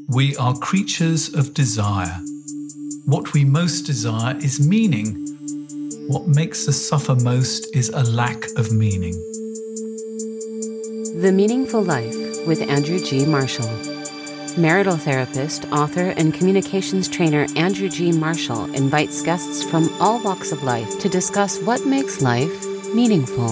We are creatures of desire. What we most desire is meaning. What makes us suffer most is a lack of meaning. The Meaningful Life with Andrew G. Marshall. Marital therapist, author, and communications trainer Andrew G. Marshall invites guests from all walks of life to discuss what makes life meaningful.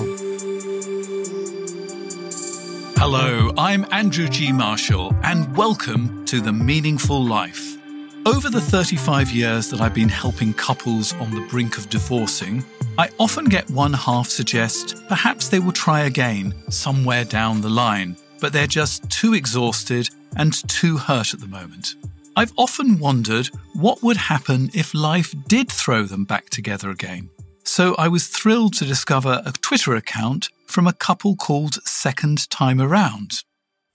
Hello, I'm Andrew G. Marshall, and welcome to The Meaningful Life. Over the 35 years that I've been helping couples on the brink of divorcing, I often get one half suggest perhaps they will try again somewhere down the line, but they're just too exhausted and too hurt at the moment. I've often wondered what would happen if life did throw them back together again. So I was thrilled to discover a Twitter account from a couple called Second Time Around.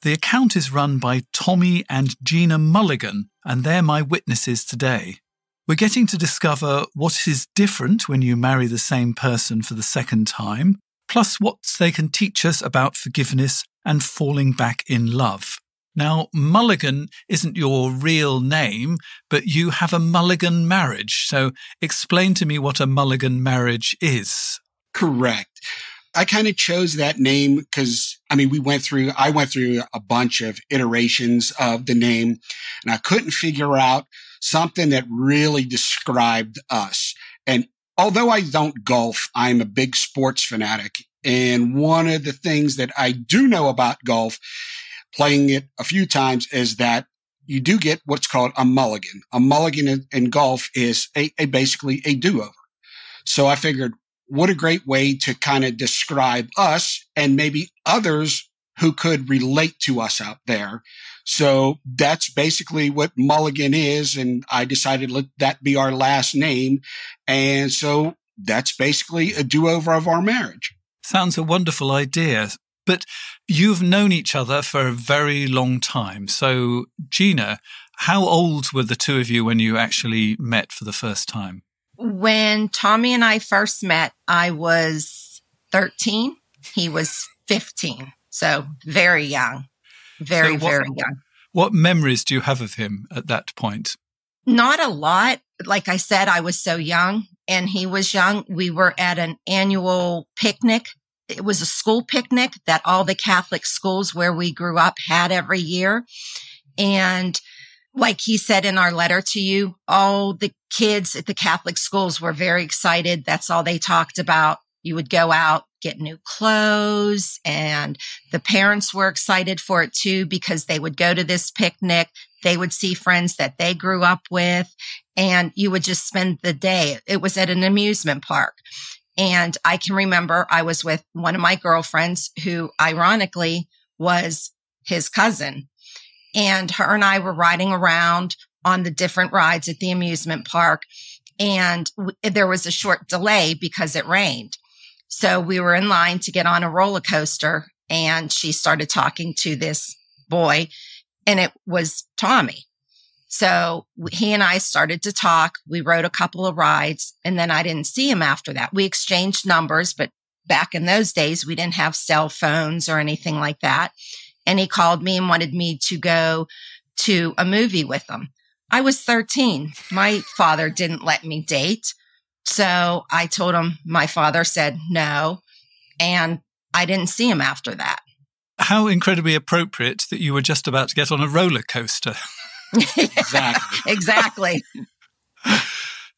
The account is run by Tommy and Gina Mulligan, and they're my witnesses today. We're getting to discover what is different when you marry the same person for the second time, plus what they can teach us about forgiveness and falling back in love. Now, Mulligan isn't your real name, but you have a Mulligan Marriage. So explain to me what a Mulligan Marriage is. Correct. I kind of chose that name because, I went through a bunch of iterations of the name, and I couldn't figure out something that really described us. And although I don't golf, I'm a big sports fanatic. And one of the things that I do know about golf, playing it a few times, is that you do get what's called a mulligan. A mulligan in golf is basically a do-over. So I figured, what a great way to kind of describe us and maybe others who could relate to us out there. So that's basically what Mulligan is. And I decided let that be our last name. And so that's basically a do-over of our marriage. Sounds a wonderful idea. But you've known each other for a very long time. So, Gina, how old were the two of you when you actually met for the first time? When Tommy and I first met, I was 13. He was 15. So very young. Very young. What memories do you have of him at that point? Not a lot. Like I said, I was so young and he was young. We were at an annual picnic. It was a school picnic that all the Catholic schools where we grew up had every year. And like he said in our letter to you, all the kids at the Catholic schools were very excited. That's all they talked about. You would go out, get new clothes, and the parents were excited for it too because they would go to this picnic. They would see friends that they grew up with, and you would just spend the day. It was at an amusement park. And I can remember I was with one of my girlfriends who ironically was his cousin. And her and I were riding around on the different rides at the amusement park. And there was a short delay because it rained. So we were in line to get on a roller coaster and she started talking to this boy and it was Tommy. So he and I started to talk. We rode a couple of rides and then I didn't see him after that. We exchanged numbers, but back in those days, we didn't have cell phones or anything like that. And he called me and wanted me to go to a movie with him. I was 13. My father didn't let me date. So I told him my father said no. And I didn't see him after that. How incredibly appropriate that you were just about to get on a roller coaster. Exactly.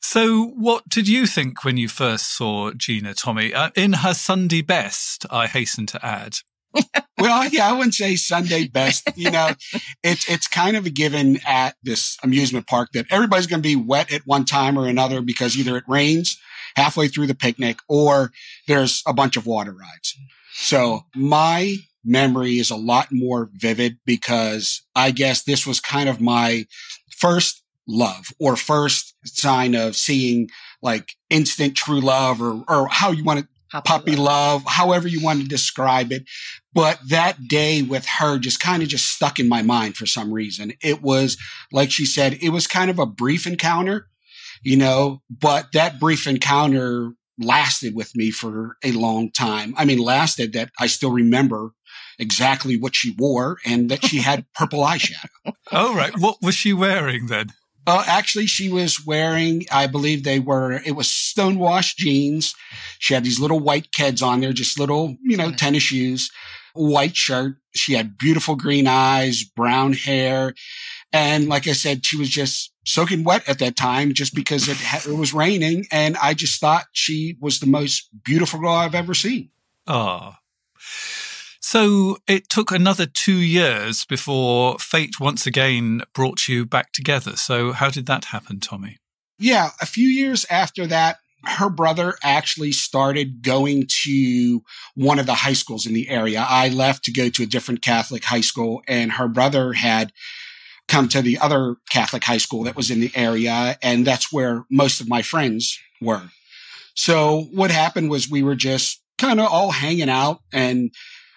So what did you think when you first saw Gina, Tommy? In her Sunday best, I hasten to add. Well, yeah, I wouldn't say Sunday best. It's kind of a given at this amusement park that everybody's going to be wet at one time or another because either it rains halfway through the picnic or there's a bunch of water rides. So my memory is a lot more vivid because I guess this was kind of my first love or first sign of seeing like instant true love or how you want to puppy love, however you want to describe it. But that day with her just kind of just stuck in my mind for some reason. It was, like she said, it was kind of a brief encounter, but that brief encounter lasted with me for a long time. Lasted that I still remember exactly what she wore and that she had purple eyeshadow. Oh, right. What was she wearing then? Actually, she was wearing, I believe it was stonewashed jeans. She had these little white Keds on there, just little, tennis shoes, white shirt. She had beautiful green eyes, brown hair. And like I said, she was just soaking wet at that time just because it was raining. And I just thought she was the most beautiful girl I've ever seen. Oh. So it took another 2 years before fate once again brought you back together. So how did that happen, Tommy? Yeah, a few years after that, her brother actually started going to one of the high schools in the area. I left to go to a different Catholic high school, and her brother had come to the other Catholic high school that was in the area, and that's where most of my friends were. So what happened was we were just kind of all hanging out, and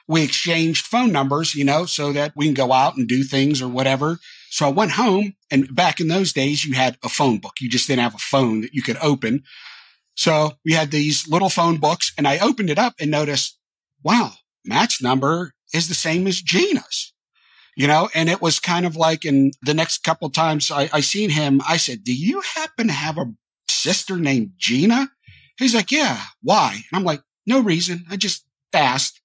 we exchanged phone numbers, so that we can go out and do things or whatever. So I went home, and back in those days, you had a phone book. You just didn't have a phone that you could open. So we had these little phone books, and I opened it up and noticed, wow, Matt's number is the same as Gina's, and it was kind of like in the next couple of times I seen him, I said, do you happen to have a sister named Gina? He's like, yeah, why? And I'm like, no reason. I just asked.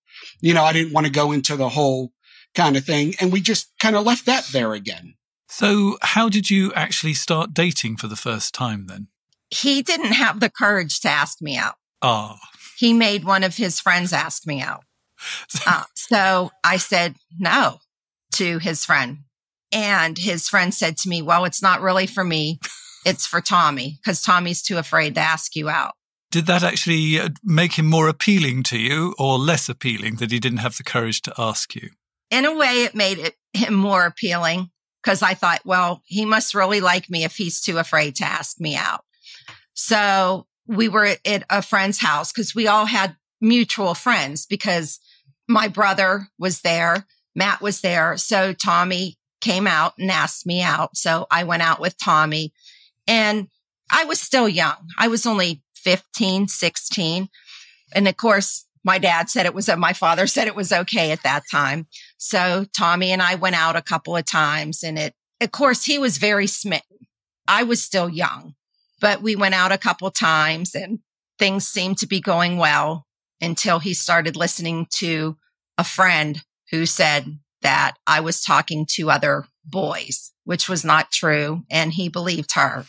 I didn't want to go into the whole kind of thing. And we just kind of left that there again. So how did you actually start dating for the first time then? He didn't have the courage to ask me out. Oh. He made one of his friends ask me out. So I said no to his friend. And his friend said to me, well, it's not really for me. It's for Tommy, because Tommy's too afraid to ask you out. Did that actually make him more appealing to you or less appealing that he didn't have the courage to ask you? In a way, it made him more appealing because I thought, well, he must really like me if he's too afraid to ask me out. So we were at a friend's house because we all had mutual friends because my brother was there, Matt was there. So Tommy came out and asked me out. So I went out with Tommy, and I was still young. I was only 15, 16. And of course, my father said it was okay at that time. So Tommy and I went out a couple of times, and of course, he was very smitten. I was still young, but we went out a couple of times and things seemed to be going well until he started listening to a friend who said that I was talking to other boys, which was not true. And he believed her.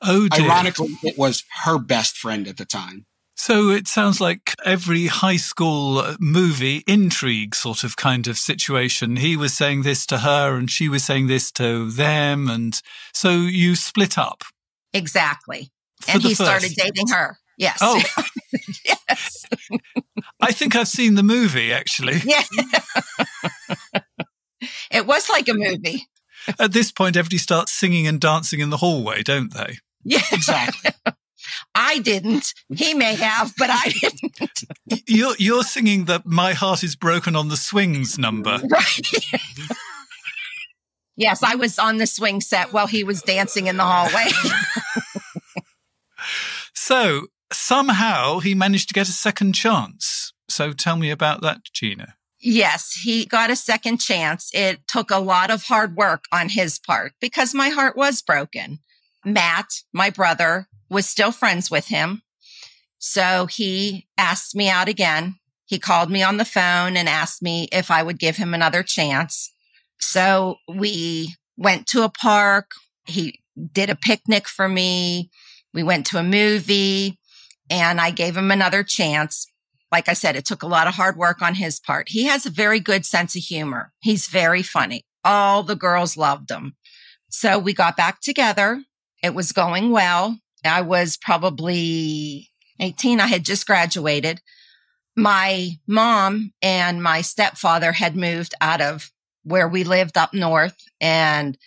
Oh, dear. Ironically, it was her best friend at the time. So it sounds like every high school movie intrigue sort of kind of situation. He was saying this to her and she was saying this to them. And so you split up. Exactly. And he started dating her. Yes. Oh, yes. I think I've seen the movie, actually. Yeah. It was like a movie. At this point, everybody starts singing and dancing in the hallway, don't they? Yeah, exactly. I didn't. He may have, but I didn't. You're singing the "My Heart Is Broken on the Swings" number, right? Yes, I was on the swing set while he was dancing in the hallway. So somehow he managed to get a second chance. So tell me about that, Gina. Yes, he got a second chance. It took a lot of hard work on his part because my heart was broken. Matt, my brother, was still friends with him. So he asked me out again. He called me on the phone and asked me if I would give him another chance. So we went to a park. He did a picnic for me. We went to a movie and I gave him another chance. Like I said, it took a lot of hard work on his part. He has a very good sense of humor. He's very funny. All the girls loved him. So we got back together. It was going well. I was probably 18. I had just graduated. My mom and my stepfather had moved out of where we lived up north, and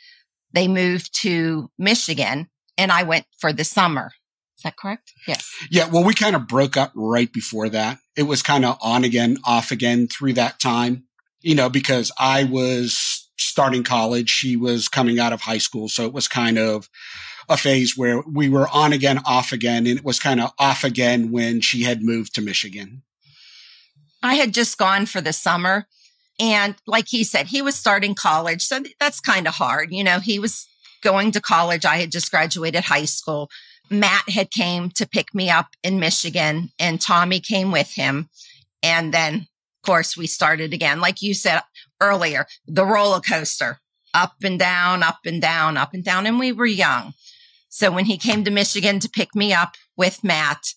they moved to Michigan, and I went for the summer. Is that correct? Yes. Yeah. Well, we kind of broke up right before that. It was kind of on again, off again through that time, because I was starting college. She was coming out of high school. So it was kind of a phase where we were on again, off again. And it was kind of off again when she had moved to Michigan. I had just gone for the summer. And like he said, he was starting college. So that's kind of hard. You know, he was going to college. I had just graduated high school. Matt had came to pick me up in Michigan, and Tommy came with him. And then, of course, we started again. Like you said earlier, the roller coaster, up and down, up and down, up and down. And we were young. So when he came to Michigan to pick me up with Matt,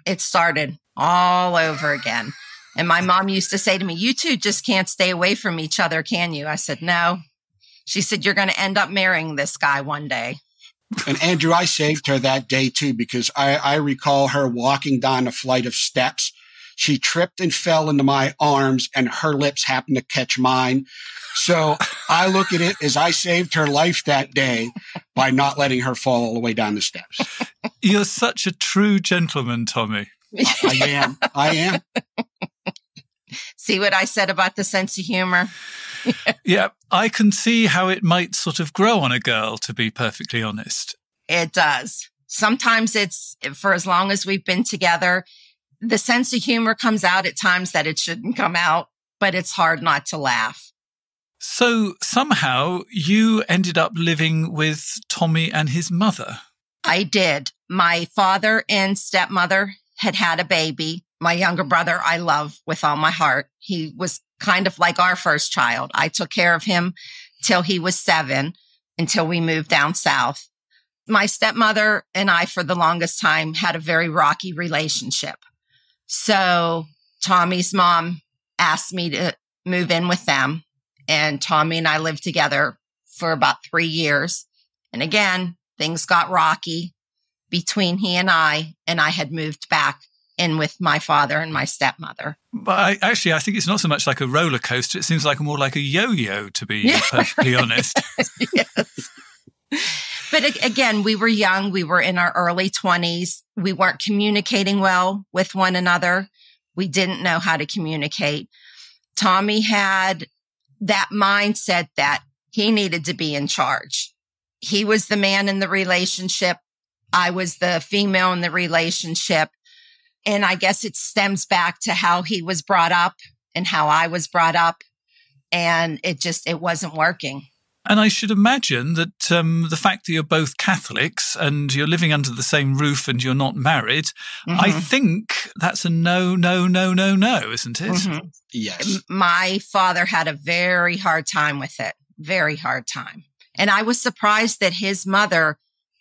it started all over again. And my mom used to say to me, you two just can't stay away from each other, can you? I said, no. She said, you're going to end up marrying this guy one day. And Andrew, I saved her that day too, because I recall her walking down a flight of steps. She tripped and fell into my arms, and her lips happened to catch mine. So I look at it as I saved her life that day by not letting her fall all the way down the steps. You're such a true gentleman, Tommy. I am. See what I said about the sense of humor? Yeah, I can see how it might sort of grow on a girl, to be perfectly honest. It does. Sometimes it's, for as long as we've been together, the sense of humor comes out at times that it shouldn't come out, but it's hard not to laugh. So somehow you ended up living with Tommy and his mother. I did. My father and stepmother had a baby. My younger brother, I love with all my heart. He was kind of like our first child. I took care of him till he was 7, until we moved down south. My stepmother and I, for the longest time, had a very rocky relationship. So Tommy's mom asked me to move in with them. And Tommy and I lived together for about 3 years. And again, things got rocky between he and I had moved back in with my father and my stepmother. But I think it's not so much like a roller coaster. It seems like more like a yo-yo, to be perfectly honest. Yes. But again, we were young. We were in our early 20s. We weren't communicating well with one another. We didn't know how to communicate. Tommy had that mindset that he needed to be in charge. He was the man in the relationship. I was the female in the relationship. And I guess it stems back to how he was brought up and how I was brought up. And it wasn't working. And I should imagine that the fact that you're both Catholics and you're living under the same roof and you're not married, I think that's a no, isn't it? Mm-hmm. Yes. My father had a very hard time with it. Very hard time. And I was surprised that his mother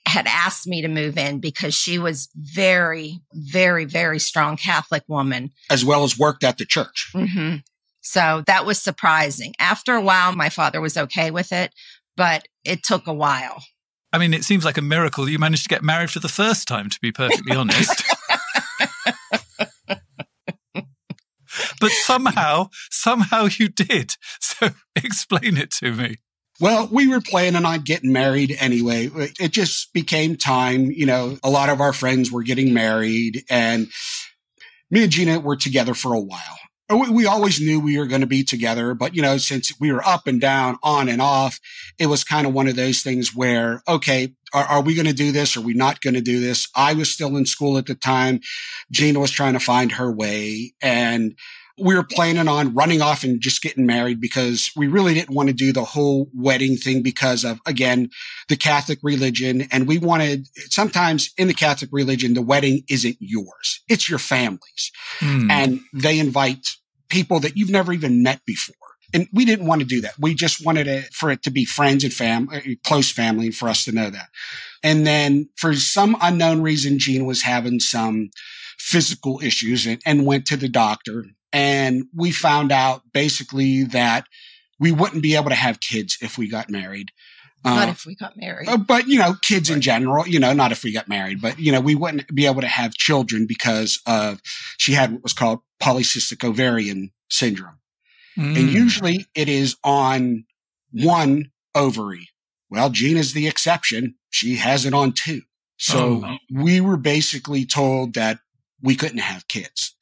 had asked me to move in, because she was very, very, very strong Catholic woman. As well as worked at the church. Mm-hmm. So that was surprising. After a while, my father was okay with it, but it took a while. I mean, it seems like a miracle you managed to get married for the first time, to be perfectly honest. But somehow you did. So explain it to me. Well, we were planning on getting married anyway. It just became time. You know, a lot of our friends were getting married, and me and Gina were together for a while. We always knew we were going to be together, but, you know, since we were up and down, on and off, it was kind of one of those things where, okay, are we going to do this? Are we not going to do this? I was still in school at the time. Gina was trying to find her way, and we were planning on running off and just getting married, because we really didn't want to do the whole wedding thing because of, again, the Catholic religion. And we wanted, sometimes in the Catholic religion, the wedding isn't yours. It's your family's. And they invite people that you've never even met before. And we didn't want to do that. We just wanted for it to be friends and family, close family, and for us to know that. And then for some unknown reason, Gina was having some physical issues and went to the doctor. And we found out basically that we wouldn't be able to have kids if we got married. Not if we got married. But, you know, kids in general, you know, not if we got married, but, you know, we wouldn't be able to have children because she had what was called Polycystic Ovarian syndrome. And usually it is on one ovary. Well, Gina's the exception. She has it on 2. So we were basically told that we couldn't have kids.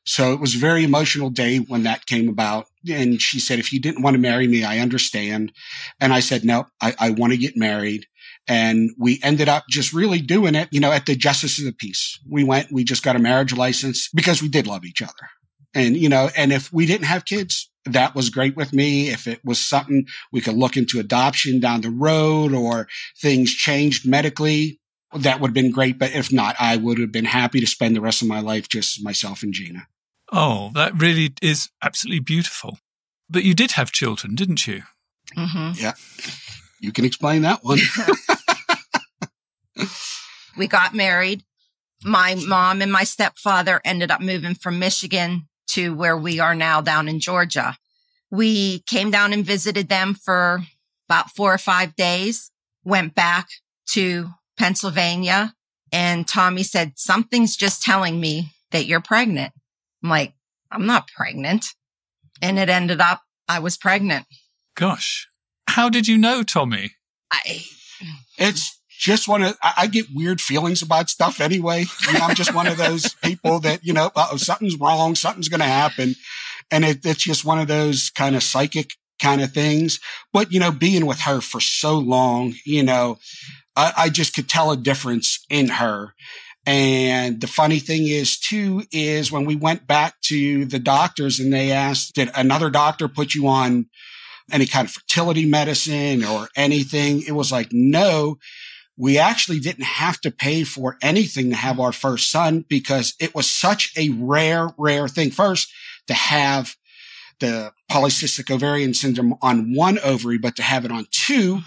So it was a very emotional day when that came about. And she said, if you didn't want to marry me, I understand. And I said, no, I want to get married. And we ended up just really doing it, you know, at the Justice of the Peace. We just got a marriage license because we did love each other. And, and if we didn't have kids, that was great with me. If it was something we could look into adoption down the road or things changed medically, that would have been great. But if not, I would have been happy to spend the rest of my life just myself and Gina. Oh, that really is absolutely beautiful. But you did have children, didn't you? Mm-hmm. Yeah. You can explain that one. We got married. My mom and my stepfather ended up moving from Michigan to where we are now down in Georgia. We came down and visited them for about 4 or 5 days, went back to Pennsylvania, and Tommy said, something's just telling me that you're pregnant. I'm like, I'm not pregnant. And it ended up, I was pregnant. Gosh. How did you know, Tommy? It's just I get weird feelings about stuff anyway. I'm just one of those people that, something's wrong, something's going to happen. And it's just one of those kind of psychic kind of things. But, being with her for so long, I just could tell a difference in her. And the funny thing is, too, is when we went back to the doctors and they asked, did another doctor put you on any kind of fertility medicine or anything? It was like, no, we actually didn't have to pay for anything to have our first son because it was such a rare thing. First, to have the polycystic ovarian syndrome on one ovary, but to have it on two.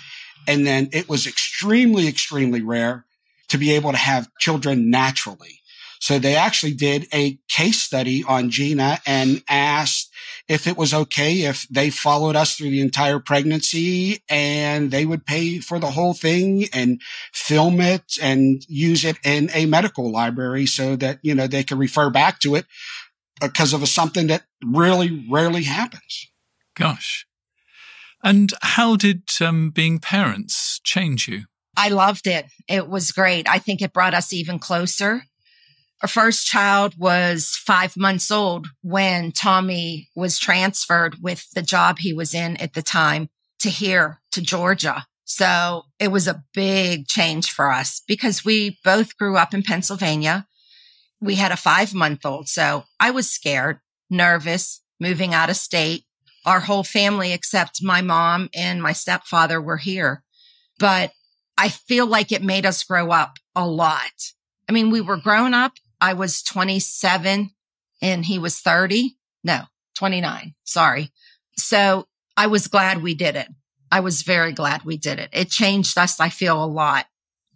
And then it was extremely, extremely rare to be able to have children naturally. So they actually did a case study on Gina and asked if it was okay if they followed us through the entire pregnancy and they would pay for the whole thing and film it and use it in a medical library so that, they could refer back to it because of something that really rarely happens. Gosh. And how did being parents change you? I loved it. It was great. I think it brought us even closer. Our first child was 5 months old when Tommy was transferred with the job he was in at the time to Georgia. So it was a big change for us because we both grew up in Pennsylvania. We had a 5-month-old. So I was scared, nervous, moving out of state. Our whole family, except my mom and my stepfather, were here. But I feel like it made us grow up a lot. I mean, we were grown up. I was 27 and he was 30. No, 29. Sorry. So I was glad we did it. I was very glad we did it. It changed us, I feel, a lot.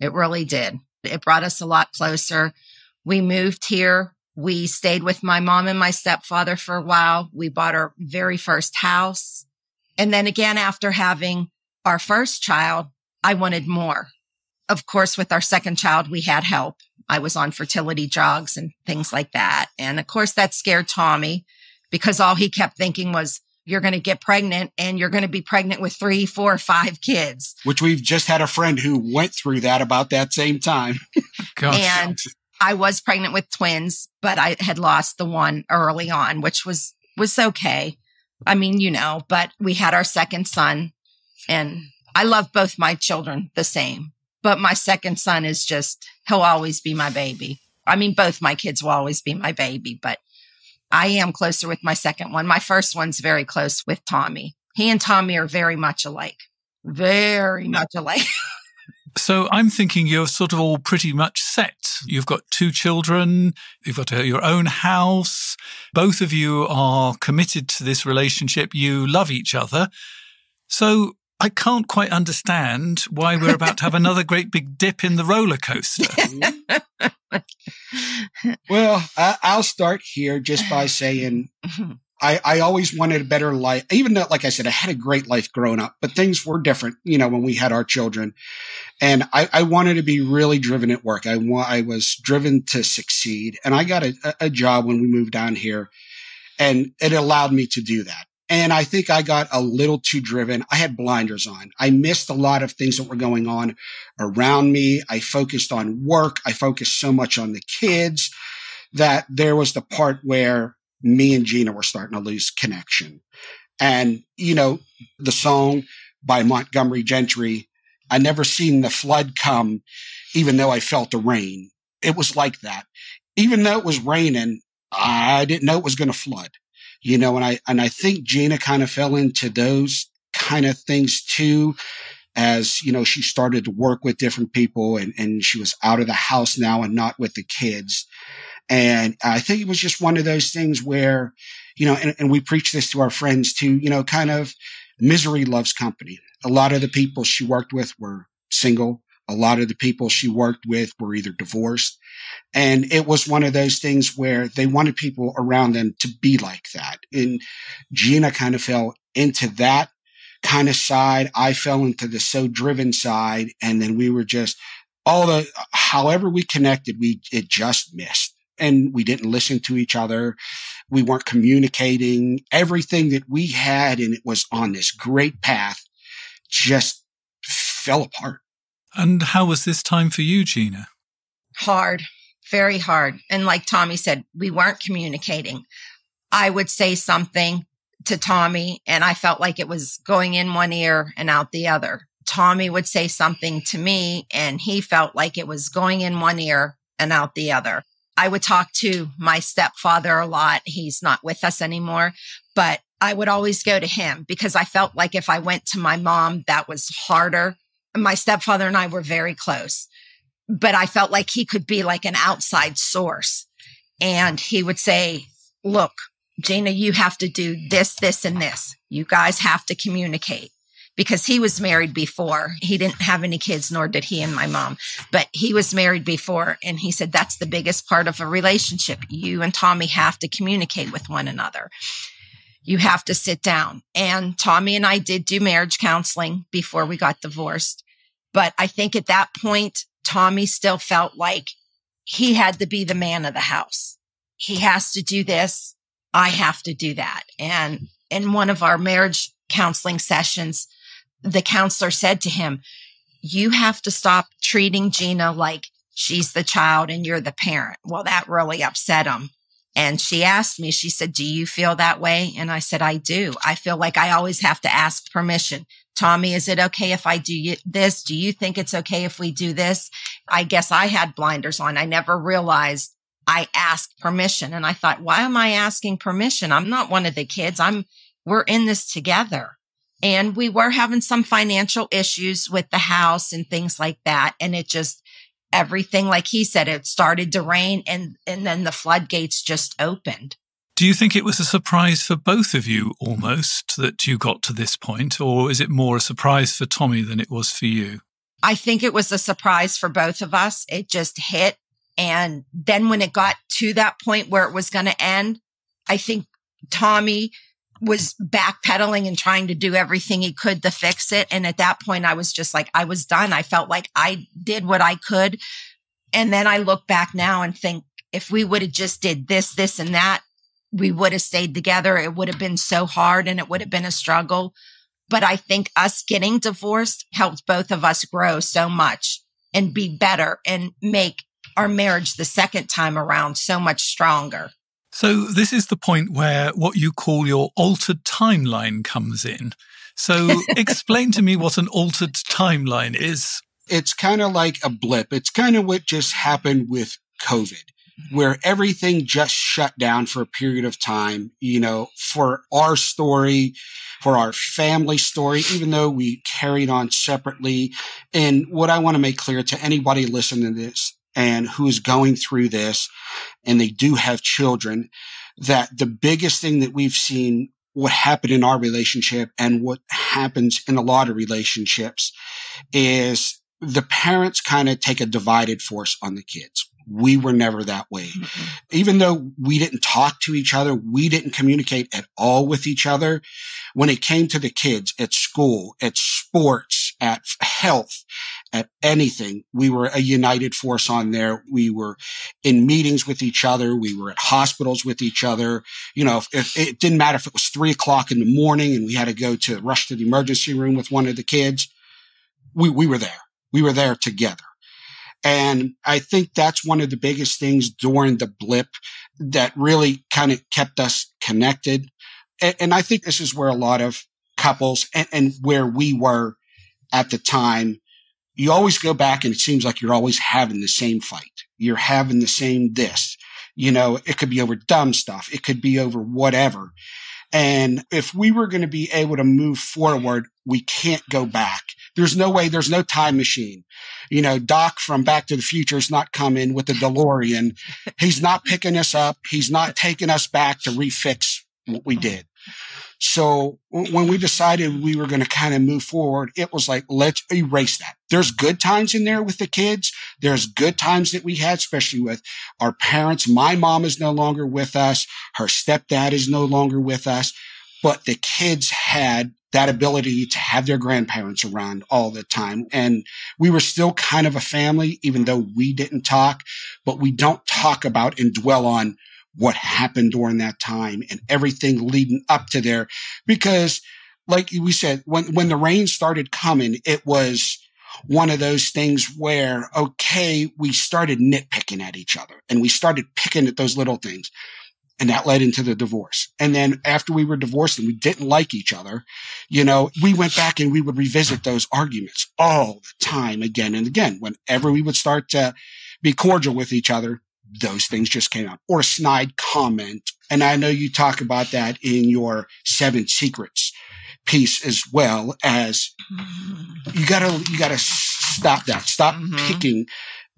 It really did. It brought us a lot closer. We moved here. We stayed with my mom and my stepfather for a while. We bought our very first house. And then again, after having our first child, I wanted more. Of course, with our second child, we had help. I was on fertility drugs and things like that. And of course, that scared Tommy because all he kept thinking was, you're going to get pregnant and you're going to be pregnant with 3, 4, 5 kids. Which we've just had a friend who went through that about that same time. Gosh. And I was pregnant with twins, but I had lost the one early on, which was okay. I mean, but we had our second son and I love both my children the same, but my second son is he'll always be my baby. I mean, both my kids will always be my baby, but I am closer with my second one. My first one's very close with Tommy. He and Tommy are very much alike. Very much alike. So I'm thinking you're sort of all pretty much set. You've got 2 children. You've got your own house. Both of you are committed to this relationship. You love each other. So I can't quite understand why we're about to have another great big dip in the roller coaster. Well, I'll start here just by saying I always wanted a better life, even though, like I said, I had a great life growing up, but things were different, when we had our children. And I wanted to be really driven at work. I was driven to succeed. And I got a job when we moved down here, and it allowed me to do that. And I think I got a little too driven. I had blinders on. I missed a lot of things that were going on around me. I focused on work. I focused so much on the kids that there was the part where me and Gina were starting to lose connection. And, the song by Montgomery Gentry, I never seen the flood come, even though I felt the rain. It was like that. Even though it was raining, I didn't know it was going to flood, and I think Gina kind of fell into those kind of things too, as, she started to work with different people and she was out of the house now and not with the kids. And I think it was just one of those things where, and we preach this to our friends too, kind of misery loves company. A lot of the people she worked with were single. A lot of the people she worked with were either divorced. And it was one of those things where they wanted people around them to be like that. And Gina kind of fell into that kind of side. I fell into the so driven side. And then we were just however we connected, it just missed. And we didn't listen to each other. We weren't communicating. Everything that we had, and it was on this great path, just fell apart. And how was this time for you, Gina? Hard, very hard. And like Tommy said, we weren't communicating. I would say something to Tommy, and I felt like it was going in one ear and out the other. Tommy would say something to me, and he felt like it was going in one ear and out the other. I would talk to my stepfather a lot. He's not with us anymore, but I would always go to him because I felt like if I went to my mom, that was harder. My stepfather and I were very close, but I felt like he could be like an outside source. And he would say, look, Gina, you have to do this, this, and this. You guys have to communicate. Because he was married before. He didn't have any kids, nor did he and my mom. But he was married before. And he said, that's the biggest part of a relationship. You and Tommy have to communicate with one another. You have to sit down. And Tommy and I did do marriage counseling before we got divorced. But I think at that point, Tommy still felt like he had to be the man of the house. He has to do this. I have to do that. And in one of our marriage counseling sessions, the counselor said to him, you have to stop treating Gina like she's the child and you're the parent. Well, that really upset him. And she asked me, she said, do you feel that way? And I said, I do. I feel like I always have to ask permission. Tommy, is it okay if I do this? Do you think it's okay if we do this? I guess I had blinders on. I never realized I asked permission. And I thought, why am I asking permission? I'm not one of the kids. We're in this together. And we were having some financial issues with the house and things like that. And it just, everything, like he said, it started to rain and then the floodgates just opened. Do you think it was a surprise for both of you almost that you got to this point? Or is it more a surprise for Tommy than it was for you? I think it was a surprise for both of us. It just hit. And then when it got to that point where it was going to end, I think Tommy was backpedaling and trying to do everything he could to fix it. And at that point, I was just like, I was done. I felt like I did what I could. And then I look back now and think, if we would have just did this, this, and that, we would have stayed together. It would have been so hard and it would have been a struggle. But I think us getting divorced helped both of us grow so much and be better and make our marriage the second time around so much stronger. So this is the point where what you call your altered timeline comes in. So explain to me what an altered timeline is. It's kind of like a blip. It's kind of what just happened with COVID, where everything just shut down for a period of time, for our story, for our family story, even though we carried on separately. And what I want to make clear to anybody listening to this and who is going through this, and they do have children, that the biggest thing that we've seen, what happened in our relationship and what happens in a lot of relationships, is the parents kind of take a divided force on the kids. We were never that way. Mm-hmm. Even though we didn't talk to each other, we didn't communicate at all with each other. When it came to the kids at school, at sports, at health, at anything, we were a united force on there. We were in meetings with each other. We were at hospitals with each other. If it didn't matter if it was 3:00 in the morning and we had to rush to the emergency room with one of the kids. We were there. We were there together. And I think that's one of the biggest things during the blip that really kind of kept us connected. And I think this is where a lot of couples and where we were at the time, you always go back and it seems like you're always having the same fight. You're having the same this. It could be over dumb stuff. It could be over whatever. And if we were going to be able to move forward, we can't go back. There's no way. There's no time machine. Doc from Back to the Future is not coming with the DeLorean. He's not picking us up. He's not taking us back to refix what we did. So when we decided we were going to kind of move forward, it was like, let's erase that. There's good times in there with the kids. There's good times that we had, especially with our parents. My mom is no longer with us. Her stepdad is no longer with us. But the kids had that ability to have their grandparents around all the time. And we were still kind of a family, even though we didn't talk. But we don't talk about and dwell on what happened during that time and everything leading up to there. Because like we said, when the rain started coming, it was one of those things where, okay, we started nitpicking at each other and we started picking at those little things. And that led into the divorce. And then after we were divorced and we didn't like each other, we went back and we would revisit those arguments all the time, again and again. Whenever we would start to be cordial with each other, those things just came out. Or a snide comment. And I know you talk about that in your 7 Secrets piece as well, as you gotta stop that. Stop picking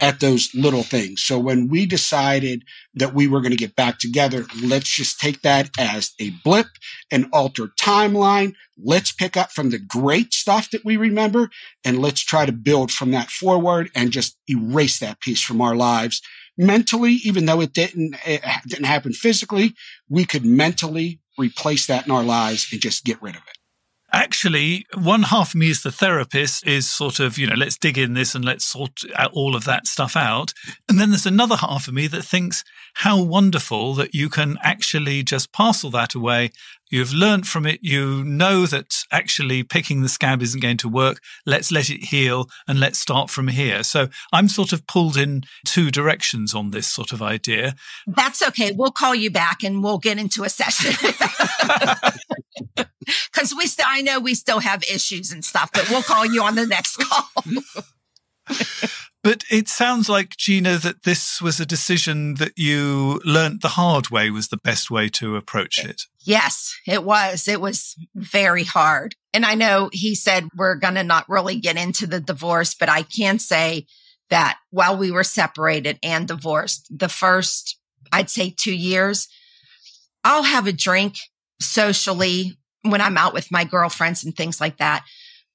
at those little things. So when we decided that we were going to get back together, let's just take that as a blip, an altered timeline. Let's pick up from the great stuff that we remember and let's try to build from that forward and just erase that piece from our lives. Mentally, even though it didn't happen physically, we could mentally replace that in our lives and just get rid of it. Actually, one half of me as the therapist is sort of, let's dig in this and let's sort out all of that stuff out. And then there's another half of me that thinks how wonderful that you can actually just parcel that away. You've learned from it. You know that actually picking the scab isn't going to work. Let's let it heal and let's start from here. So I'm sort of pulled in 2 directions on this sort of idea. That's okay. We'll call you back and we'll get into a session. Because I know we still have issues and stuff, but we'll call you on the next call. But it sounds like, Gina, that this was a decision that you learnt the hard way was the best way to approach it. Yes, it was. It was very hard. And I know he said we're going to not really get into the divorce, but I can say that while we were separated and divorced, the first, I'd say 2 years, I'll have a drink socially when I'm out with my girlfriends and things like that.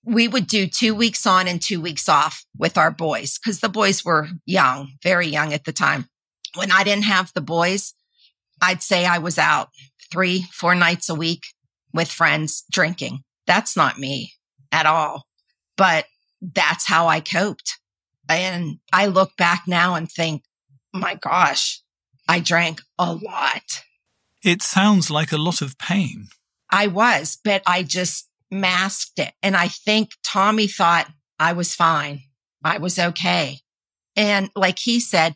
We would do 2 weeks on and 2 weeks off with our boys because the boys were young, very young at the time. When I didn't have the boys, I'd say I was out 3-4 nights a week with friends drinking. That's not me at all, but that's how I coped. And I look back now and think, my gosh, I drank a lot. It sounds like a lot of pain. I was, but I just masked it. And I think Tommy thought I was fine. I was okay. And like he said,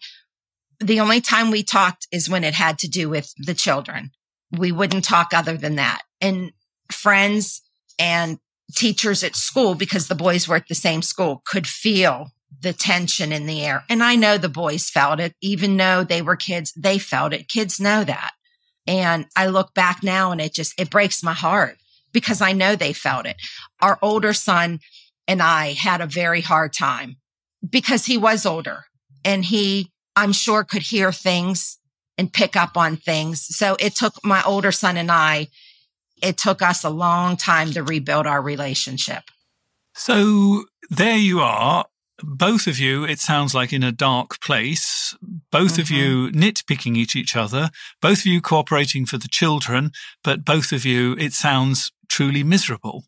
the only time we talked is when it had to do with the children. We wouldn't talk other than that. And friends and teachers at school, because the boys were at the same school, could feel the tension in the air. And I know the boys felt it, even though they were kids, they felt it. Kids know that. And I look back now and it breaks my heart because I know they felt it. Our older son and I had a very hard time because he was older and he, I'm sure, could hear things and pick up on things. So it took my older son and it took us a long time to rebuild our relationship. So there you are. Both of you, it sounds like, in a dark place, both of you nitpicking at each other, both of you cooperating for the children, but both of you, it sounds, truly miserable.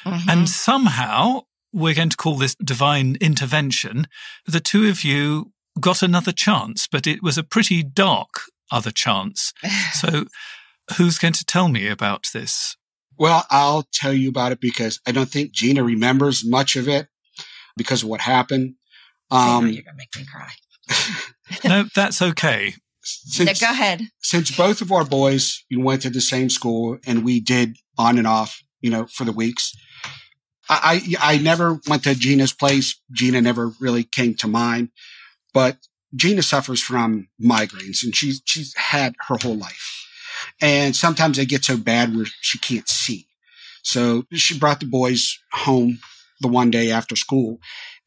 And somehow, we're going to call this divine intervention, the two of you got another chance, but it was a pretty dark other chance. So who's going to tell me about this? Well, I'll tell you about it because I don't think Gina remembers much of it. Because of what happened. You're going to make me cry. No, that's okay. Go ahead. Since both of our boys went to the same school and we did on and off, for the weeks, I never went to Gina's place. Gina never really came to mine. But Gina suffers from migraines, and she's had her whole life. And sometimes they get so bad where she can't see. So she brought the boys home the one day after school.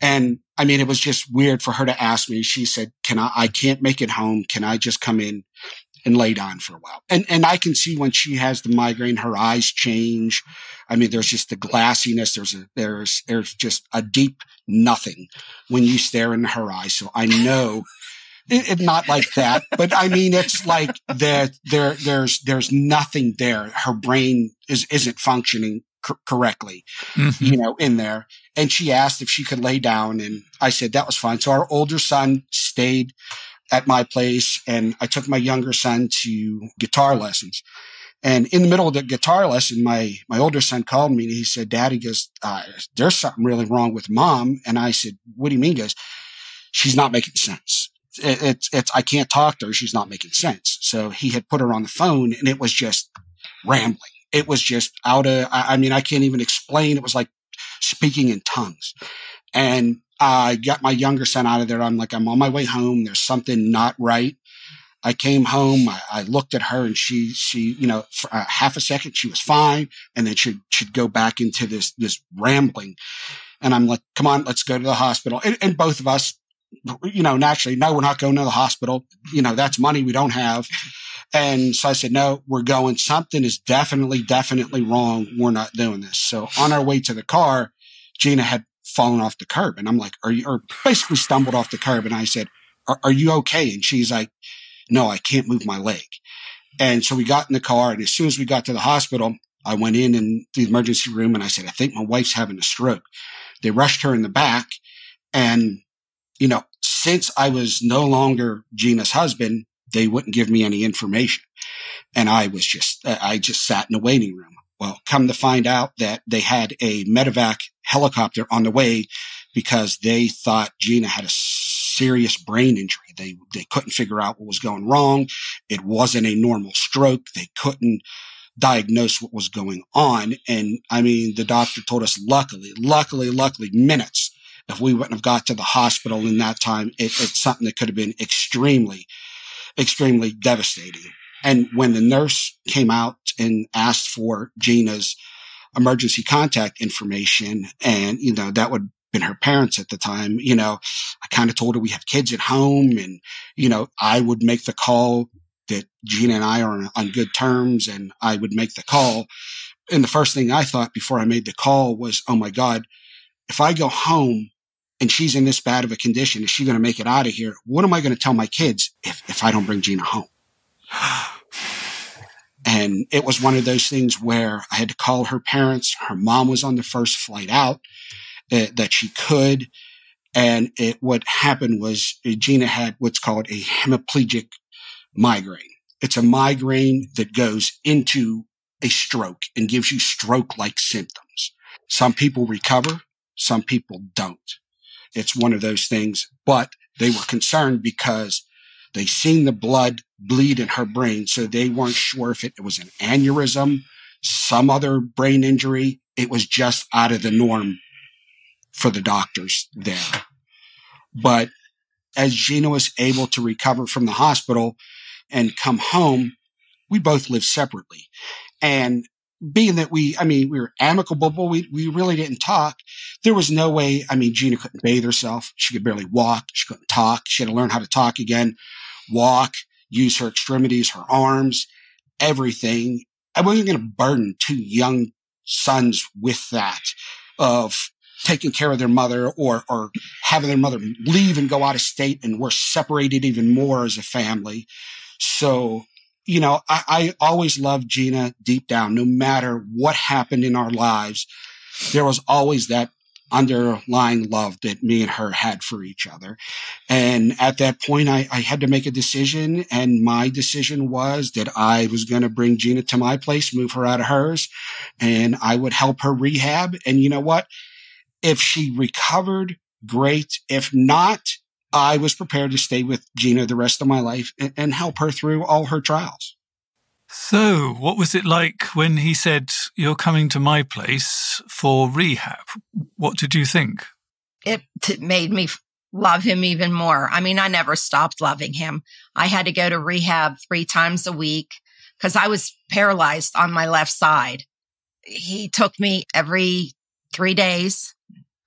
And I mean, it was just weird for her to ask me. She said, I can't make it home. Can I just come in and lay down for a while? And I can see when she has the migraine, her eyes change. I mean, there's just the glassiness. There's just a deep nothing when you stare into her eyes. So I know it's not like that, but I mean, it's like there's nothing there. Her brain isn't functioning correctly, in there. And she asked if she could lay down, and I said that was fine. So our older son stayed at my place, and I took my younger son to guitar lessons. And in the middle of the guitar lesson, my older son called me and he said, Dad, he goes, there's something really wrong with Mom. And I said, what do you mean? He goes, she's not making sense. I can't talk to her. She's not making sense. So he had put her on the phone, and it was just rambling. It was just I can't even explain. It was like speaking in tongues. And I got my younger son out of there. I'm on my way home. There's something not right. I came home. I looked at her, and she, for half a second, she was fine. And then she'd go back into this rambling. And I'm like, come on, let's go to the hospital. And both of us, naturally, no, we're not going to the hospital. That's money we don't have. And so I said, no, we're going. Something is definitely wrong. We're not doing this. So on our way to the car, Gina had fallen off the curb. And I'm like, or basically stumbled off the curb. And I said, are you okay? And she's like, no, I can't move my leg. And so we got in the car. And as soon as we got to the hospital, I went in the emergency room, and I said, I think my wife's having a stroke. They rushed her in the back. And, since I was no longer Gina's husband, they wouldn't give me any information. And I just sat in the waiting room. Well, come to find out that they had a medevac helicopter on the way because they thought Gina had a serious brain injury. They couldn't figure out what was going wrong. It wasn't a normal stroke. They couldn't diagnose what was going on. And I mean, the doctor told us, luckily, minutes. If we wouldn't have got to the hospital in that time, it's something that could have been extremely devastating. And when the nurse came out and asked for Gina's emergency contact information, and, that would have been her parents at the time, I kind of told her we have kids at home, and, I would make the call that Gina and I are on good terms, and I would make the call. And the first thing I thought before I made the call was, oh my God, if I go home and she's in this bad of a condition, is she going to make it out of here? What am I going to tell my kids if I don't bring Gina home? And it was one of those things where I had to call her parents. Her mom was on the first flight out that she could. And what happened was Gina had what's called a hemiplegic migraine. It's a migraine that goes into a stroke and gives you stroke-like symptoms. Some people recover, some people don't. It's one of those things, but they were concerned because they seen the blood bleed in her brain. So they weren't sure if it was an aneurysm, some other brain injury. It was just out of the norm for the doctors there. But as Gina was able to recover from the hospital and come home, we both lived separately. And being that we were amicable, but we really didn't talk. There was no way. Gina couldn't bathe herself. She could barely walk. She couldn't talk. She had to learn how to talk again, walk, use her extremities, her arms, everything. I wasn't going to burden two young sons with that of taking care of their mother or having their mother leave and go out of state, and we're separated even more as a family. So, I always loved Gina deep down. No matter what happened in our lives, there was always that underlying love that me and her had for each other. And at that point, I had to make a decision. And my decision was that I was going to bring Gina to my place, move her out of hers, and I would help her rehab. And you know what? If she recovered, great. If not, I was prepared to stay with Gina the rest of my life and help her through all her trials. So what was it like when he said, you're coming to my place for rehab? What did you think? It made me love him even more. I mean, I never stopped loving him. I had to go to rehab 3 times a week because I was paralyzed on my left side. He took me every 3 days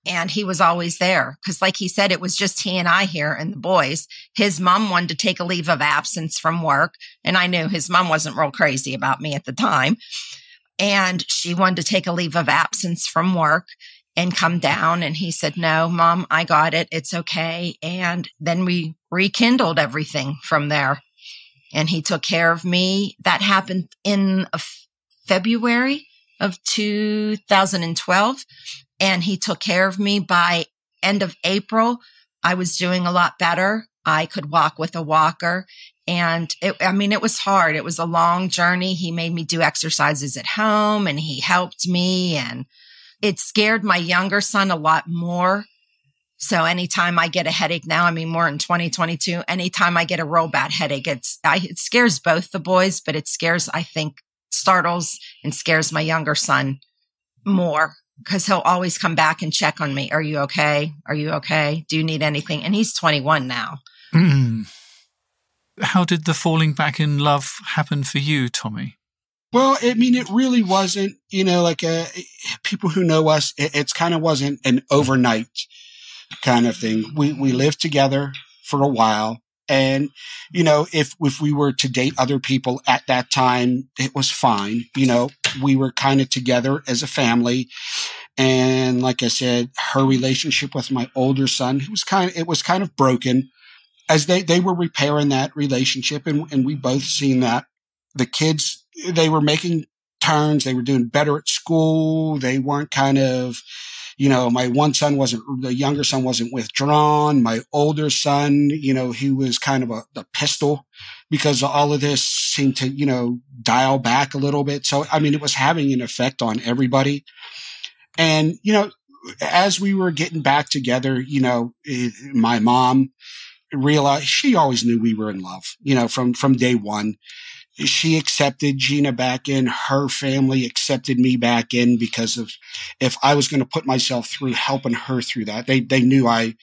and he was always there. Because like he said, it was just he and I here and the boys. His mom wanted to take a leave of absence from work. And I knew his mom wasn't real crazy about me at the time. And she wanted to take a leave of absence from work and come down. And he said, no, Mom, I got it. It's okay. And then we rekindled everything from there. And he took care of me. That happened in February of 2012. And he took care of me by end of April. I was doing a lot better. I could walk with a walker. And it was hard. It was a long journey. He made me do exercises at home and he helped me, and it scared my younger son a lot more. So anytime I get a headache now, more in 2022, anytime I get a real bad headache, it scares both the boys, but it startles and scares my younger son more because he'll always come back and check on me. Are you okay? Are you okay? Do you need anything? And he's 21 now. Mm. How did the falling back in love happen for you, Tommy? Well, it really wasn't, people who know us, it's kind of wasn't an overnight kind of thing. We lived together for a while. And, if we were to date other people at that time, it was fine. We were kind of together as a family. And like I said, her relationship with my older son, it was kind of broken as they were repairing that relationship. And we both seen that. The kids, they were making turns. They were doing better at school. They weren't kind of, my the younger son wasn't withdrawn. My older son, he was kind of the pistol because all of this seemed to, dial back a little bit. So, it was having an effect on everybody. And, as we were getting back together, my mom realized she always knew we were in love, from day one. She accepted Gina back in. Her family accepted me back in because of if I was going to put myself through helping her through that. They knew I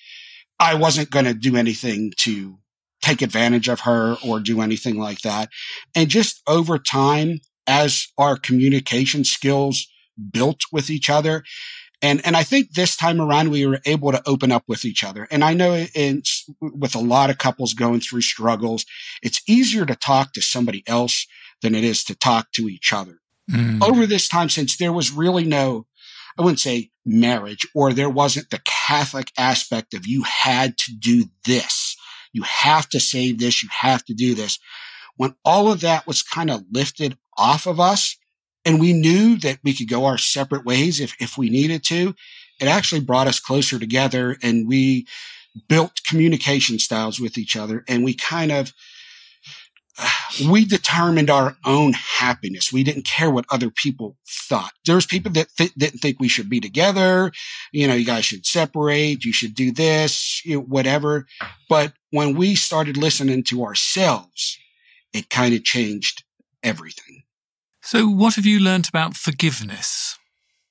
wasn't going to do anything to take advantage of her or do anything like that. And just over time, as our communication skills built with each other, and I think this time around we were able to open up with each other. And I know with a lot of couples going through struggles, it's easier to talk to somebody else than it is to talk to each other. Mm. Over this time, since there was really no, I wouldn't say marriage, or there wasn't the Catholic aspect of you had to do this, you have to say this, you have to do this. When all of that was kind of lifted off of us, and we knew that we could go our separate ways if we needed to, it actually brought us closer together, and we built communication styles with each other, and we we determined our own happiness. We didn't care what other people thought. There's people that didn't think we should be together. You guys should separate. You should do this, whatever. But when we started listening to ourselves, it kind of changed everything. So what have you learned about forgiveness?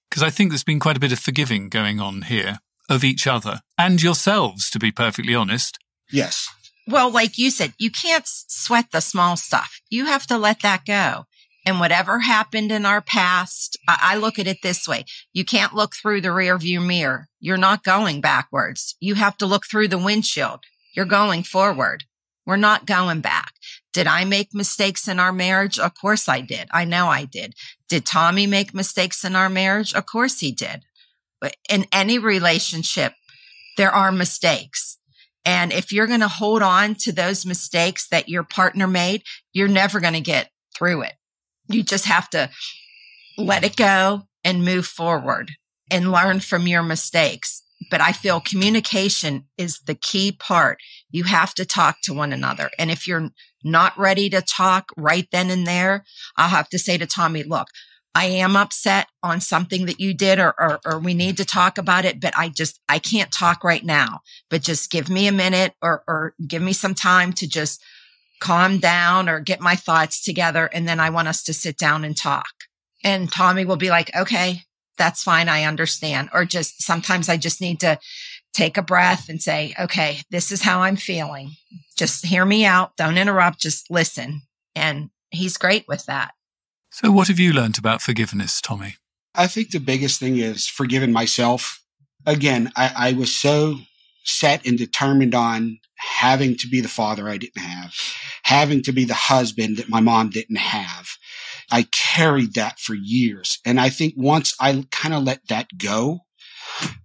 Because I think there's been quite a bit of forgiving going on here of each other and yourselves, to be perfectly honest. Yes. Well, like you said, you can't sweat the small stuff. You have to let that go. And whatever happened in our past, I look at it this way. You can't look through the rearview mirror. You're not going backwards. You have to look through the windshield. You're going forward. We're not going back. Did I make mistakes in our marriage? Of course I did. I know I did. Did Tommy make mistakes in our marriage? Of course he did. But in any relationship, there are mistakes. And if you're going to hold on to those mistakes that your partner made, you're never going to get through it. You just have to let it go and move forward and learn from your mistakes. But I feel communication is the key part. You have to talk to one another. And if you're not ready to talk right then and there, I'll have to say to Tommy, look, I am upset on something that you did or we need to talk about it, but I can't talk right now, but just give me a minute or give me some time to just calm down or get my thoughts together. And then I want us to sit down and talk. And Tommy will be like, okay, that's fine. I understand. Or just sometimes I just need to take a breath and say, okay, this is how I'm feeling. Just hear me out. Don't interrupt. Just listen. And he's great with that. So what have you learned about forgiveness, Tommy? I think the biggest thing is forgiving myself. Again, I was so set and determined on having to be the father I didn't have, having to be the husband that my mom didn't have. I carried that for years. And I think once I kind of let that go,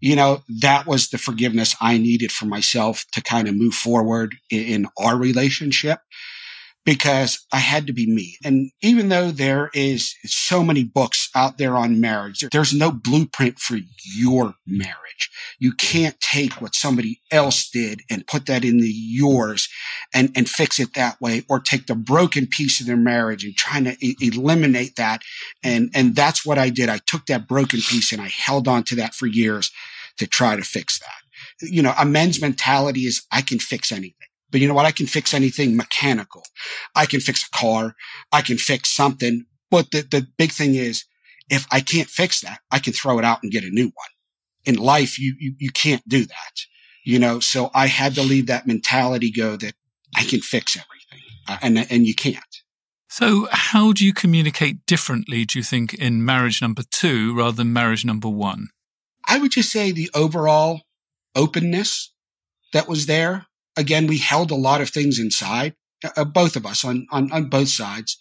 that was the forgiveness I needed for myself to kind of move forward in our relationship, because I had to be me. And even though there is so many books out there on marriage, there's no blueprint for your marriage. You can't take what somebody else did and put that into yours and fix it that way, or take the broken piece of their marriage and trying to eliminate that. And that's what I did. I took that broken piece and I held on to that for years to try to fix that. A men's mentality is I can fix anything. But you know what? I can fix anything mechanical. I can fix a car. I can fix something. But the big thing is, if I can't fix that, I can throw it out and get a new one. In life, you can't do that. So I had to leave that mentality go that I can fix everything. And you can't. So how do you communicate differently, do you think, in marriage number 2 rather than marriage number 1? I would just say the overall openness that was there. Again, we held a lot of things inside, both of us on both sides.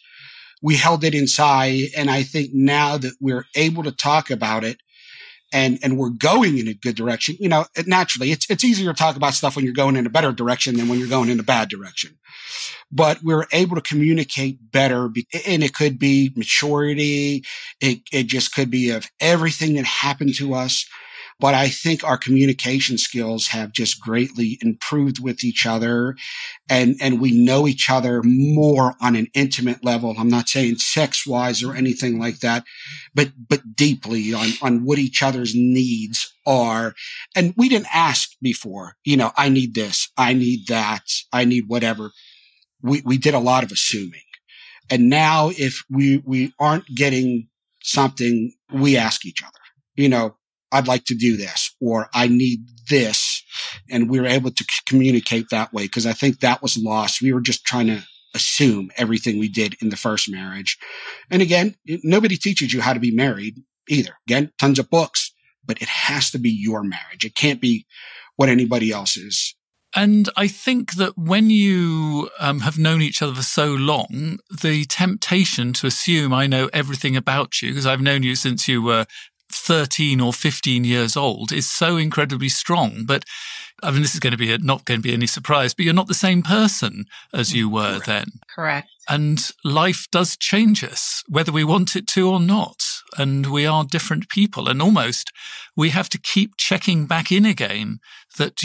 We held it inside. And I think now that we're able to talk about it and we're going in a good direction, naturally it's easier to talk about stuff when you're going in a better direction than when you're going in a bad direction. But we're able to communicate better, and it could be maturity. It just could be of everything that happened to us. But I think our communication skills have just greatly improved with each other, and we know each other more on an intimate level. I'm not saying sex-wise or anything like that, but deeply on what each other's needs are. And we didn't ask before, I need this, I need that, I need whatever. We did a lot of assuming. And now if we aren't getting something, we ask each other, I'd like to do this, or I need this. And we were able to communicate that way, because I think that was lost. We were just trying to assume everything we did in the first marriage. And again, nobody teaches you how to be married either. Again, tons of books, but it has to be your marriage. It can't be what anybody else is. And I think that when you have known each other for so long, the temptation to assume I know everything about you, because I've known you since you were 13 or 15 years old, is so incredibly strong. But I mean, this is going to be not going to be any surprise, but you're not the same person as you were then. Correct. And life does change us, whether we want it to or not. And we are different people. And almost we have to keep checking back in again that,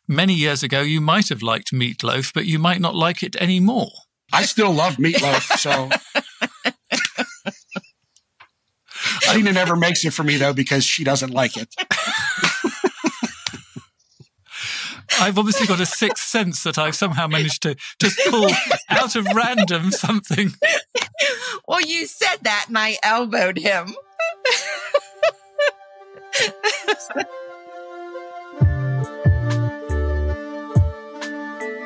many years ago you might have liked meatloaf, but you might not like it anymore. I still love meatloaf, so... Gina never makes it for me, though, because she doesn't like it. I've obviously got a sixth sense that I've somehow managed to just pull out of random something. Well, you said that and I elbowed him.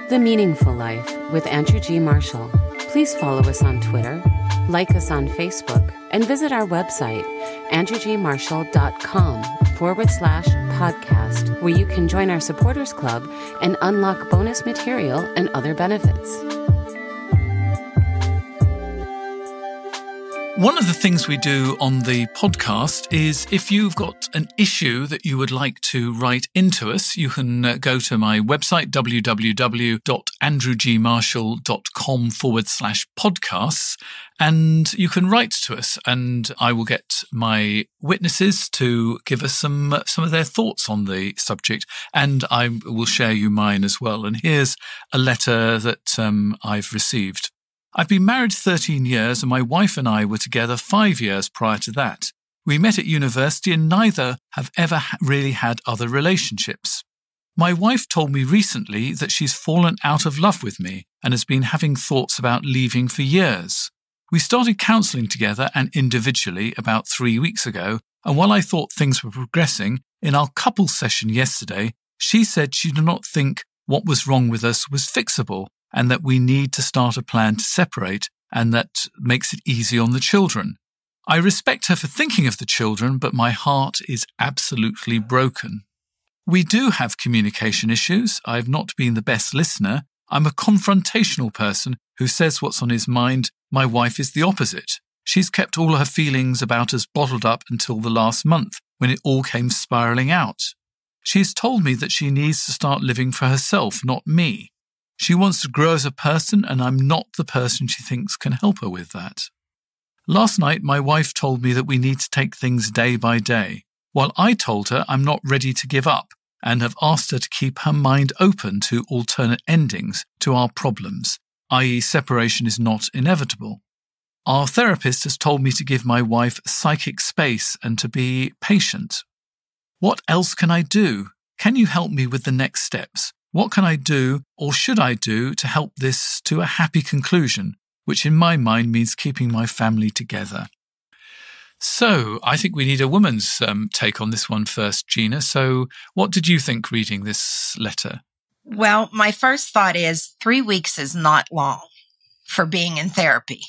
The Meaningful Life with Andrew G. Marshall. Please follow us on Twitter, like us on Facebook, and visit our website, andrewgmarshall.com/podcast, where you can join our supporters club and unlock bonus material and other benefits. One of the things we do on the podcast is if you've got an issue that you would like to write into us, you can go to my website, www.andrewgmarshall.com/podcasts, and you can write to us, and I will get my witnesses to give us some of their thoughts on the subject, and I will share you mine as well. And here's a letter that I've received. I've been married 13 years and my wife and I were together 5 years prior to that. We met at university and neither have ever really had other relationships. My wife told me recently that she's fallen out of love with me and has been having thoughts about leaving for years. We started counselling together and individually about 3 weeks ago, and while I thought things were progressing, in our couples session yesterday, She said she did not think what was wrong with us was fixable and that we need to start a plan to separate, and that makes it easy on the children. I respect her for thinking of the children, but my heart is absolutely broken. We do have communication issues. I've not been the best listener. I'm a confrontational person who says what's on his mind. My wife is the opposite. She's kept all her feelings about us bottled up until the last month, when it all came spiralling out. She has told me that she needs to start living for herself, not me. She wants to grow as a person, and I'm not the person she thinks can help her with that. Last night, my wife told me that we need to take things day by day, while I told her I'm not ready to give up and have asked her to keep her mind open to alternate endings to our problems, i.e. separation is not inevitable. Our therapist has told me to give my wife psychic space and to be patient. What else can I do? Can you help me with the next steps? What can I do, or should I do, to help this to a happy conclusion, which in my mind means keeping my family together? So, I think we need a woman's take on this one first, Gina. So, what did you think reading this letter? Well, my first thought is 3 weeks is not long for being in therapy.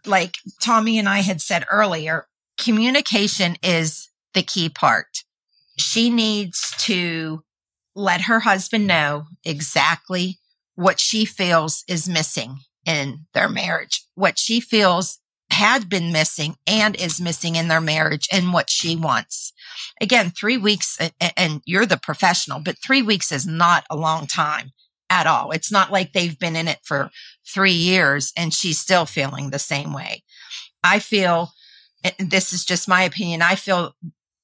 Like Tommy and I had said earlier, communication is the key part. She needs to let her husband know exactly what she feels is missing in their marriage, what she feels had been missing and is missing in their marriage, and what she wants. Again, 3 weeks, and you're the professional, but 3 weeks is not a long time at all. It's not like they've been in it for 3 years and she's still feeling the same way. I feel, this is just my opinion, I feel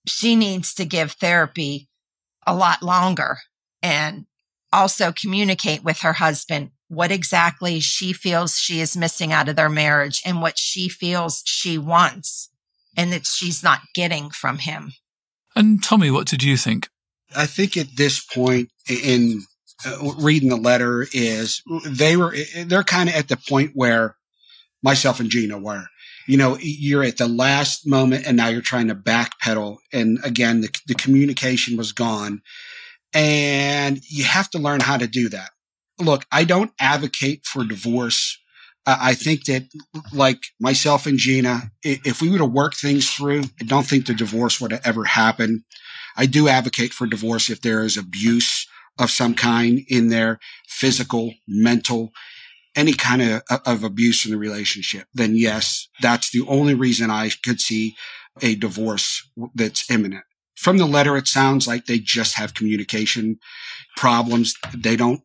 she needs to give therapy a lot longer and also communicate with her husband what exactly she feels she is missing out of their marriage and what she feels she wants and that she's not getting from him. And Tommy, what did you think? I think at this point in reading the letter is they're kind of at the point where myself and Gina were. You know, you're at the last moment and now you're trying to backpedal. And again, the communication was gone. And you have to learn how to do that. Look, I don't advocate for divorce. I think that, like myself and Gina, if we were to work things through, I don't think the divorce would have ever happened. I do advocate for divorce if there is abuse of some kind in there, physical, mental, any kind of abuse in the relationship. Then yes, that's the only reason I could see a divorce that's imminent. From the letter, it sounds like they just have communication problems. They don't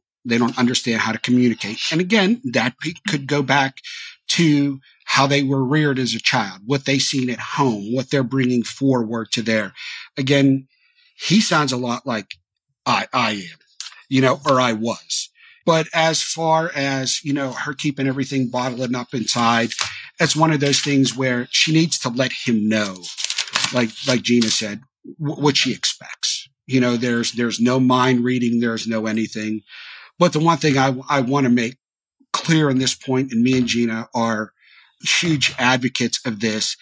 understand how to communicate. And again, that could go back to how they were reared as a child, what they seen at home, what they're bringing forward to there. Again, he sounds a lot like I am, or I was. But as far as, her keeping everything bottled up inside, it's one of those things where she needs to let him know, like Gina said, what she expects. There's no mind reading. There's no anything. But the one thing I want to make clear on this point, and me and Gina are huge advocates of this,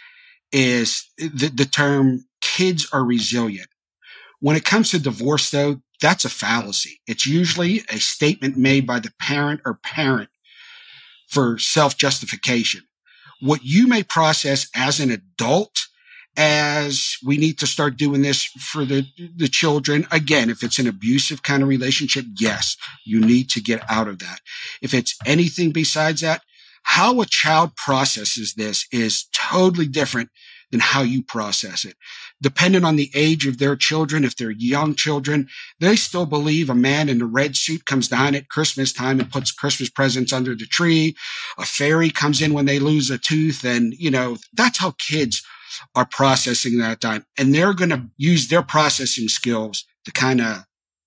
is the term kids are resilient. When it comes to divorce, though, that's a fallacy. It's usually a statement made by the parent or parent for self-justification. What you may process as an adult as we need to start doing this for the children. Again, if it's an abusive kind of relationship, yes, you need to get out of that. If it's anything besides that, how a child processes this is totally different than how you process it. Depending on the age of their children, if they're young children, they still believe a man in a red suit comes down at Christmas time and puts Christmas presents under the tree. A fairy comes in when they lose a tooth. And, that's how kids are processing that time. And they're going to use their processing skills to kind of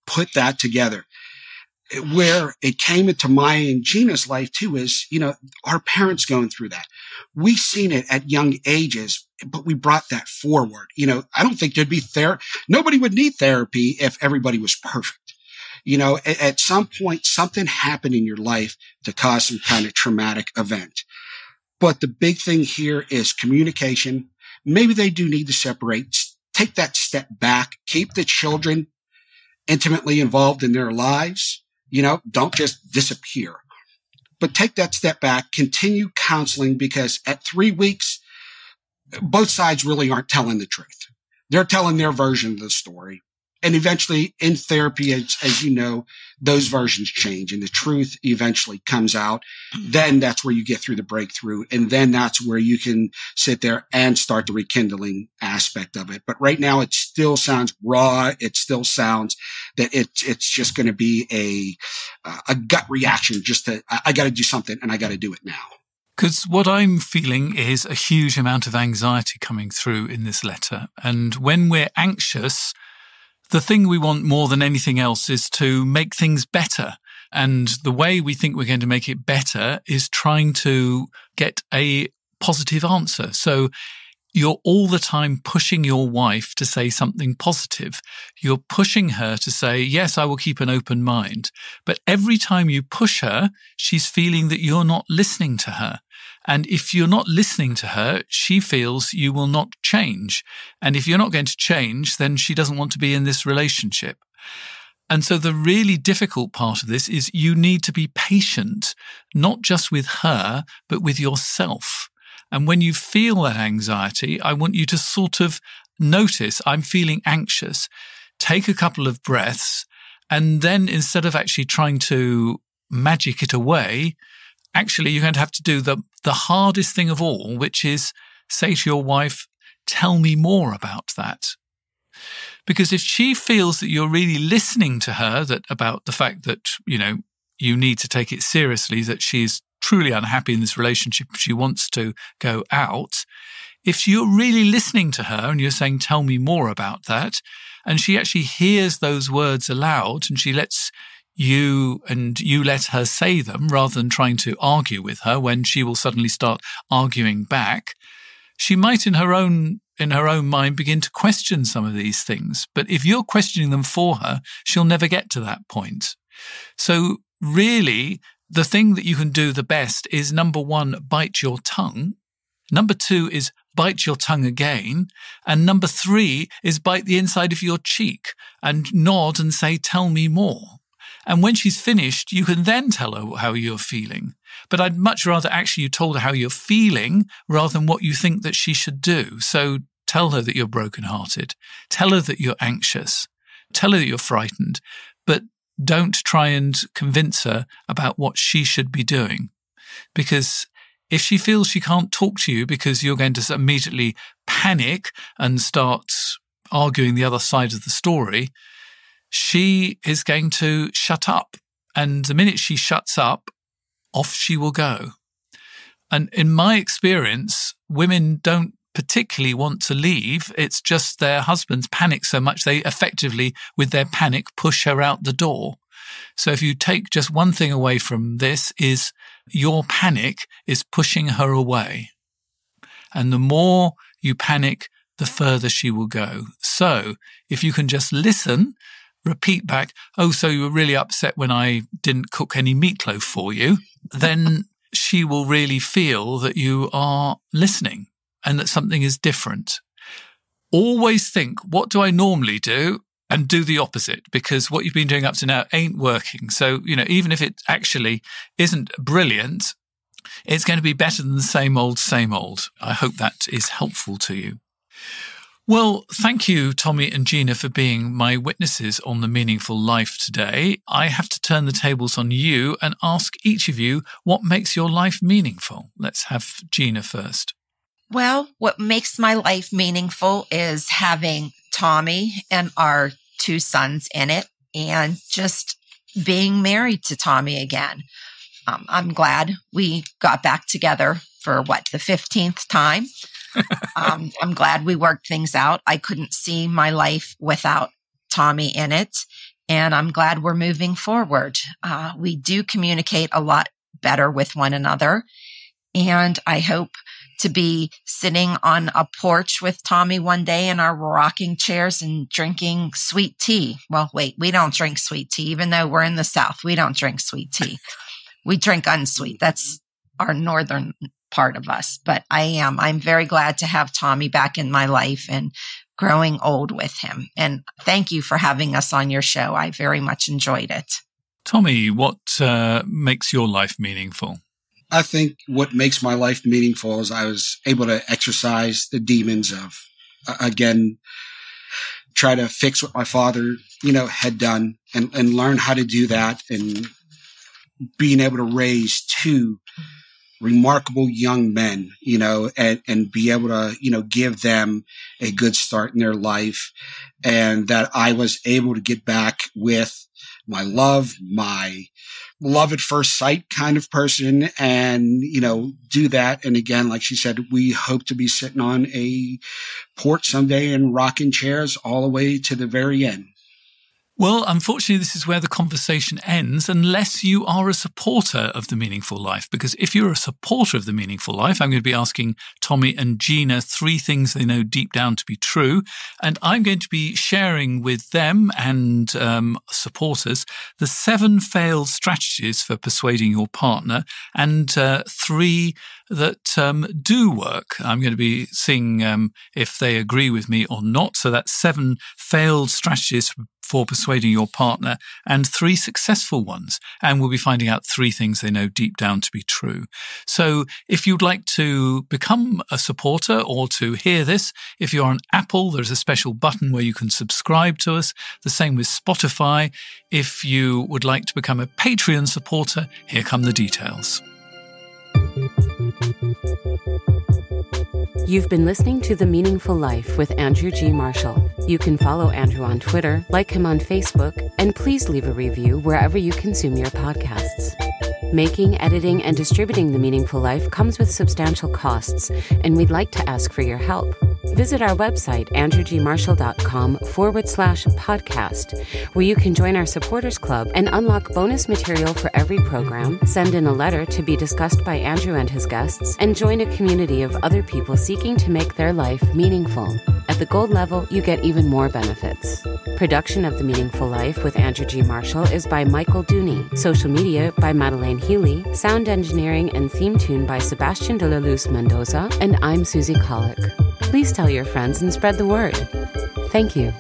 put that together. Where it came into my and Gina's life too is, our parents going through that. We've seen it at young ages, but we brought that forward. I don't think there'd be nobody would need therapy if everybody was perfect. At some point, something happened in your life to cause some kind of traumatic event. But the big thing here is communication. Maybe they do need to separate, take that step back, keep the children intimately involved in their lives, don't just disappear. But take that step back, continue counseling, because at 3 weeks, both sides really aren't telling the truth. They're telling their version of the story. And eventually in therapy, as you know, those versions change and the truth eventually comes out. Then that's where you get through the breakthrough. And then that's where you can sit there and start the rekindling aspect of it. But right now it still sounds raw. It still sounds that it's just going to be a gut reaction. Just I got to do something and I got to do it now. Because what I'm feeling is a huge amount of anxiety coming through in this letter. And when we're anxious, the thing we want more than anything else is to make things better. And the way we think we're going to make it better is trying to get a positive answer. So you're all the time pushing your wife to say something positive. You're pushing her to say, yes, I will keep an open mind. But every time you push her, she's feeling that you're not listening to her. And if you're not listening to her, she feels you will not change. And if you're not going to change, then she doesn't want to be in this relationship. And so the really difficult part of this is you need to be patient, not just with her, but with yourself. And when you feel that anxiety, I want you to sort of notice, I'm feeling anxious. Take a couple of breaths, and then instead of actually trying to magic it away, actually you're going to have to do the hardest thing of all, which is say to your wife, tell me more about that. Because if she feels that you're really listening to her, about the fact that, you need to take it seriously, that she's truly unhappy in this relationship, she wants to go out. If you're really listening to her and you're saying, tell me more about that, and she actually hears those words aloud and she lets you and you let her say them rather than trying to argue with her when she will suddenly start arguing back, she might in her own mind begin to question some of these things. But if you're questioning them for her, she'll never get to that point. So really, the thing that you can do the best is, number one, bite your tongue. Number two is bite your tongue again. And number three is bite the inside of your cheek and nod and say, tell me more. And when she's finished, you can then tell her how you're feeling. But I'd much rather actually you told her how you're feeling rather than what you think that she should do. So tell her that you're brokenhearted. Tell her that you're anxious. Tell her that you're frightened. But don't try and convince her about what she should be doing. Because if she feels she can't talk to you because you're going to immediately panic and start arguing the other side of the story, she is going to shut up. And the minute she shuts up, off she will go. And in my experience, women don't particularly want to leave. It's just their husbands panic so much they effectively, with their panic, push her out the door. So if you take just one thing away from this, is your panic is pushing her away. And the more you panic, the further she will go. So if you can just listen, repeat back, oh, so you were really upset when I didn't cook any meatloaf for you, then she will really feel that you are listening and that something is different. Always think, what do I normally do? And do the opposite, because what you've been doing up to now ain't working. So, even if it actually isn't brilliant, it's going to be better than the same old, same old. I hope that is helpful to you. Well, thank you, Tommy and Gina, for being my witnesses on The Meaningful Life today. I have to turn the tables on you and ask each of you what makes your life meaningful. Let's have Gina first. Well, what makes my life meaningful is having Tommy and our 2 sons in it, and just being married to Tommy again. I'm glad we got back together for the 15th time. I'm glad we worked things out. I couldn't see my life without Tommy in it, and I'm glad we're moving forward. We do communicate a lot better with one another, and I hope to be sitting on a porch with Tommy one day in our rocking chairs and drinking sweet tea. Well, wait, we don't drink sweet tea, even though we're in the South. We don't drink sweet tea. We drink unsweet. That's our northern part of us. But I'm very glad to have Tommy back in my life, and growing old with him. And thank you for having us on your show. I very much enjoyed it. Tommy, what makes your life meaningful? I think what makes my life meaningful is I was able to exercise the demons of, again, try to fix what my father, had done and learn how to do that, and being able to raise two remarkable young men, and be able to, give them a good start in their life. And that I was able to get back with my love at first sight kind of person, and, do that. And again, like she said, we hope to be sitting on a porch someday and rocking chairs all the way to the very end. Well, unfortunately, this is where the conversation ends, unless you are a supporter of The Meaningful Life. Because if you're a supporter of The Meaningful Life, I'm going to be asking Tommy and Gina 3 things they know deep down to be true. And I'm going to be sharing with them and supporters the 7 failed strategies for persuading your partner, and 3 that do work. I'm going to be seeing if they agree with me or not. So that's 7 failed strategies for persuading your partner and 3 successful ones. And we'll be finding out 3 things they know deep down to be true. So if you'd like to become a supporter or to hear this, if you're on Apple, there's a special button where you can subscribe to us. The same with Spotify. If you would like to become a Patreon supporter, here come the details. You've been listening to The Meaningful Life with Andrew G. Marshall. You can follow Andrew on Twitter, like him on Facebook, and please leave a review wherever you consume your podcasts. Making, editing, and distributing The Meaningful Life comes with substantial costs, and we'd like to ask for your help. Visit our website, andrewgmarshall.com/podcast, where you can join our supporters club and unlock bonus material for every program, send in a letter to be discussed by Andrew and his guests, and join a community of other people seeking to make their life meaningful. At the gold level, you get even more benefits. Production of The Meaningful Life with Andrew G. Marshall is by Michael Dooney. Social media by Madeleine Healy. Sound engineering and theme tune by Sebastian de la Luz Mendoza. And I'm Susie Colick. Please tell your friends and spread the word. Thank you.